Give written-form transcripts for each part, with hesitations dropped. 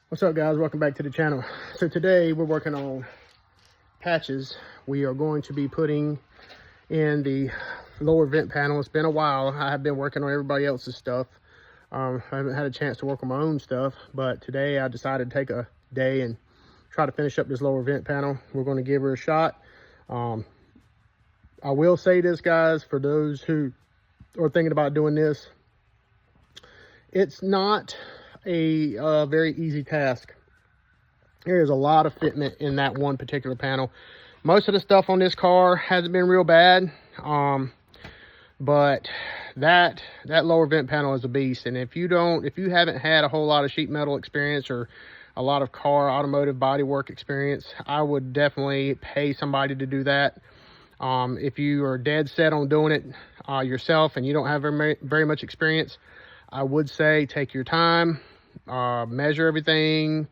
What's up, guys? Welcome back to the channel. So today we're working on patches. We are going to be putting in the lower vent panel. It's been a while. I have been working on everybody else's stuff. I haven't had a chance to work on my own stuff, but today I decided to take a day and try to finish up this lower vent panel. We're going to give her a shot. I will say this, guys, for those who are thinking about doing this, it's not a very easy task. There's a lot of fitment in that one particular panel. Most of the stuff on this car hasn't been real bad, but that lower vent panel is a beast. And if you haven't had a whole lot of sheet metal experience or a lot of automotive bodywork experience, I would definitely pay somebody to do that. If you are dead set on doing it yourself and you don't have very much experience, I would say take your time, measure everything,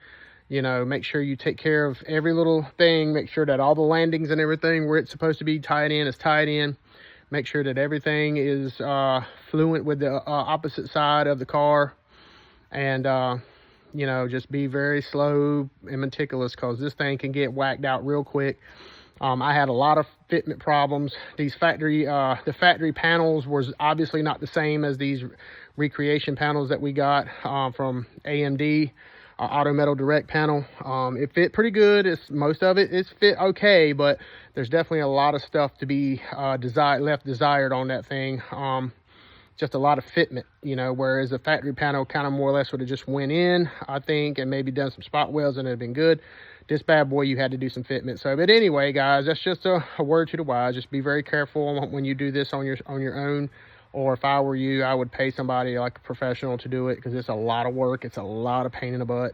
make sure you take care of every little thing, make sure that all the landings and everything where it's supposed to be tied in is tied in, make sure that everything is fluent with the opposite side of the car, and just be very slow and meticulous, because this thing can get whacked out real quick. I had a lot of fitment problems. These the factory panels was obviously not the same as these recreation panels that we got from AMD, Auto Metal Direct panel. It fit pretty good. Most of it is fit okay, but there's definitely a lot of stuff to be left desired on that thing. Just a lot of fitment, whereas the factory panel kind of more or less would have just went in, I think, and maybe done some spot welds and it'd have been good. This bad boy, you had to do some fitment. So, but anyway, guys, that's just a word to the wise. Just be very careful when you do this on your own. Or if I were you, I would pay somebody like a professional to do it, because it's a lot of work. It's a lot of pain in the butt,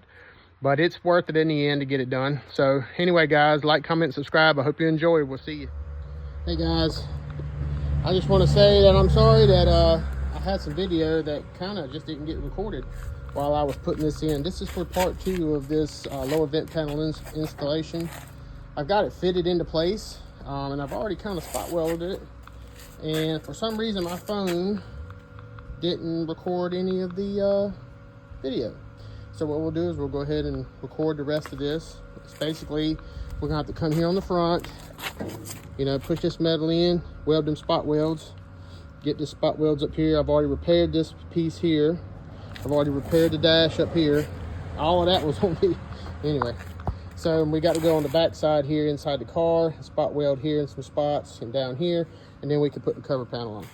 but it's worth it in the end to get it done. So anyway, guys, like, comment, and subscribe. I hope you enjoy. We'll see you. Hey guys, I just want to say that I'm sorry that I had some video that kind of just didn't get recorded while I was putting this in. This is for part 2 of this lower vent panel installation. I've got it fitted into place, and I've already kind of spot welded it. And for some reason, my phone didn't record any of the video. So what we'll do is we'll go ahead and record the rest of this. It's basically, we're gonna have to come here on the front, push this metal in, weld them spot welds, get the spot welds up here. I've already repaired this piece here. I've already repaired the dash up here. All of that was on me. Anyway, so we got to go on the back side here inside the car, spot weld here in some spots and down here, and then we can put the cover panel on.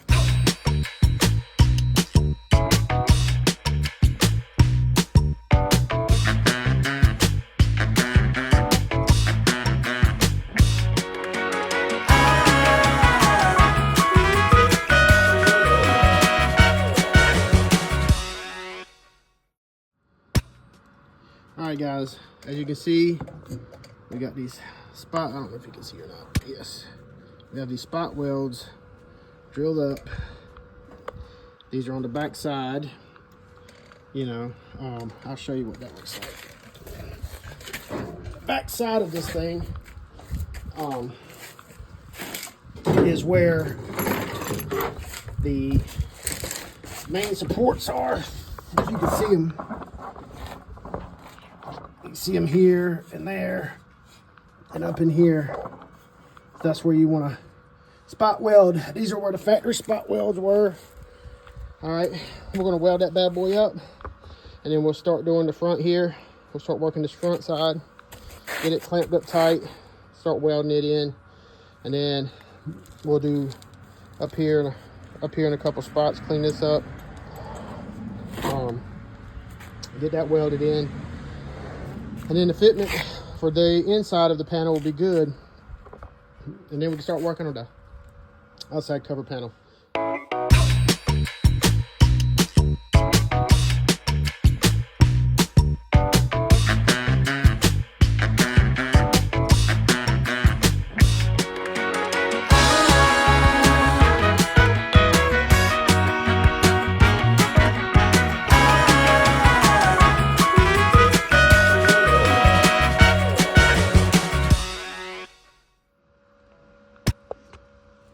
All right, guys, as you can see, we got these I don't know if you can see or not. Yes, we have these spot welds drilled up. These are on the back side. I'll show you what that looks like. Back side of this thing is where the main supports are. If you can see them. You see them here and there and up in here. That's where you want to spot weld. These are where the factory spot welds were. All right, we're going to weld that bad boy up, and then we'll start doing the front here. We'll start working this front side, get it clamped up tight, start welding it in, and then we'll do up here in a couple spots, clean this up, get that welded in. And then the fitment for the inside of the panel will be good. And then we can start working on the outside cover panel.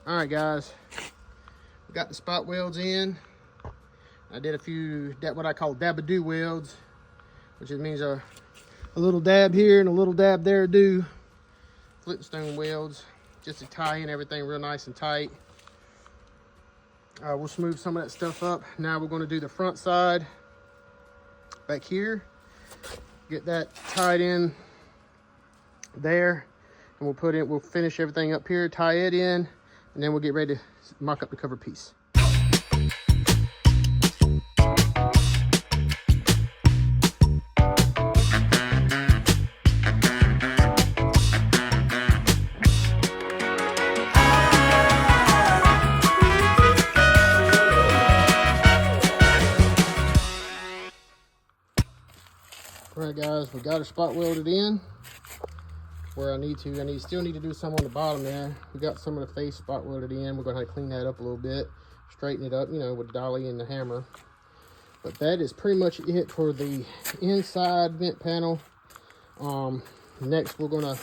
All right, guys, we got the spot welds in. I did a few what I call dabadoo welds which means a little dab here and a little dab there do. Flintstone welds, just to tie in everything real nice and tight. We'll smooth some of that stuff up. Now we're going to do the front side back here. Get that tied in there, and we'll finish everything up here, tie it in, and then we'll get ready to mock up the cover piece. All right, guys, we got it spot welded in where I need to. Still need to do some on the bottom there. We got some of the face spot welded in. We're going to have to clean that up a little bit, straighten it up, you know, with the dolly and the hammer. But that is pretty much it for the inside vent panel. Next, we're going to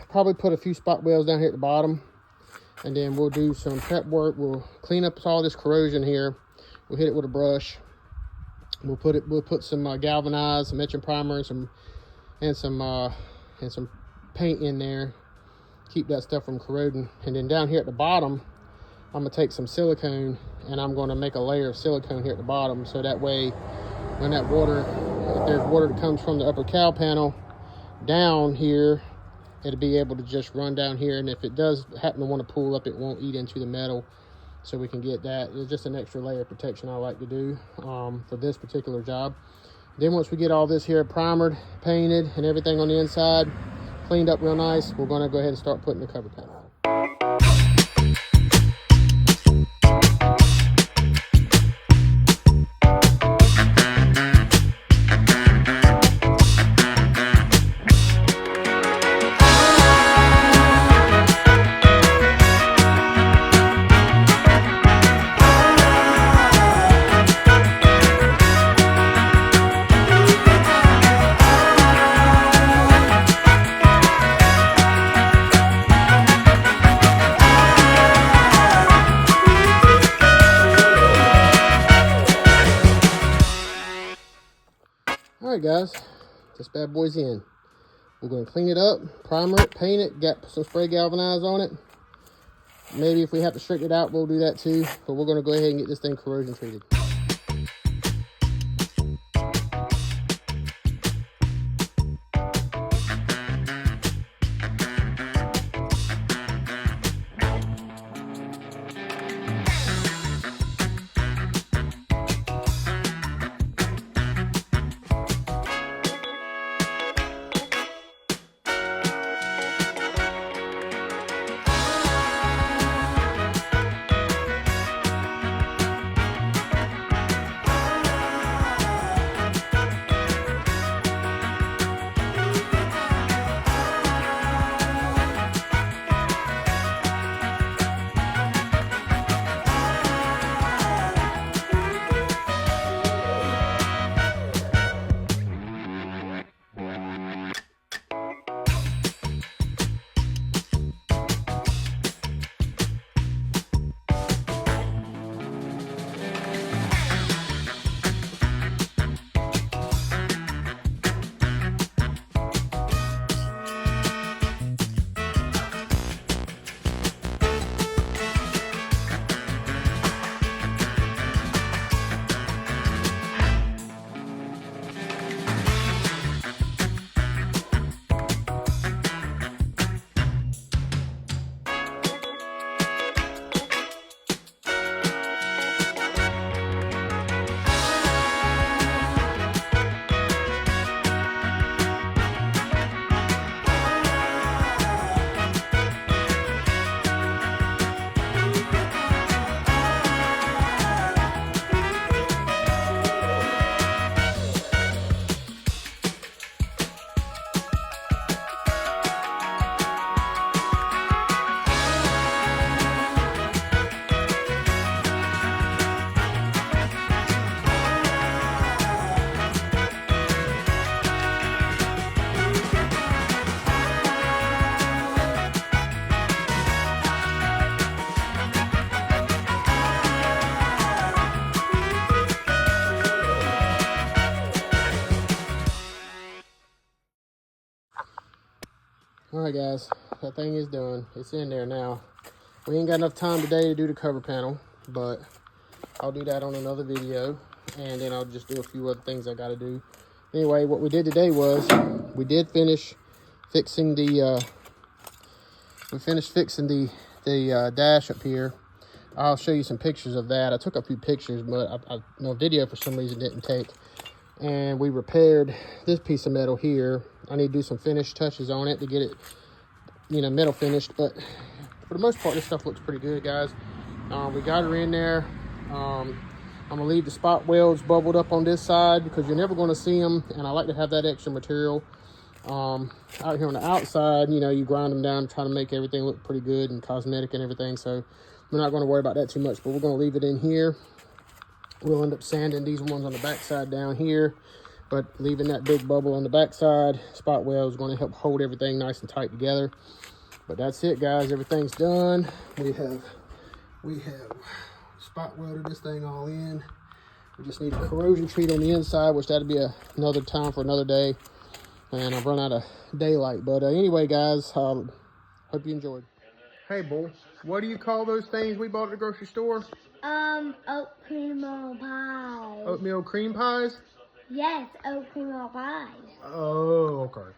probably put a few spot welds down here at the bottom, and then we'll do some prep work. We'll clean up all this corrosion here. We'll hit it with a brush. We'll put some galvanized, some etching primer, and some paint in there. Keep that stuff from corroding. And then down here at the bottom, I'm gonna take some silicone and I'm gonna make a layer of silicone here at the bottom, so that way when that water, if there's water that comes from the upper cowl panel down here, it'll be able to just run down here, and if it does happen to want to pool up, it won't eat into the metal. So we can get that. It's just an extra layer of protection I like to do for this particular job. Then once we get all this here primered, painted, and everything on the inside cleaned up real nice, we're gonna go ahead and start putting the cover panel on. All right, guys, this bad boy's in. We're going to clean it up, primer it, paint it, got some spray galvanized on it. Maybe if we have to straighten it out, we'll do that too, but we're going to go ahead and get this thing corrosion treated. All right, guys, that thing is done. It's in there now. We ain't got enough time today to do the cover panel, but I'll do that on another video, and then I'll just do a few other things I got to do. Anyway, what we did today was we did finish fixing the dash up here. I'll show you some pictures of that. I took a few pictures, but no video for some reason didn't take. And we repaired this piece of metal here. I need to do some finish touches on it to get it, you know, metal finished, but for the most part, this stuff looks pretty good, guys. We got her in there. I'm gonna leave the spot welds bubbled up on this side because you're never gonna see them, and I like to have that extra material. Out here on the outside, you know, you grind them down, try to make everything look pretty good and cosmetic and everything, so we're not gonna worry about that too much, but we're gonna leave it in here. We'll end up sanding these ones on the backside down here, but leaving that big bubble on the backside. Spot weld is gonna help hold everything nice and tight together. But that's it, guys. Everything's done. We have spot welded this thing all in. We just need a corrosion treat on the inside, which that'll be another time for another day. And I've run out of daylight. But anyway, guys, hope you enjoyed. Hey, boy, what do you call those things we bought at the grocery store? Oatmeal pies. Oatmeal cream pies? Yes, oatmeal pies. Oh, okay.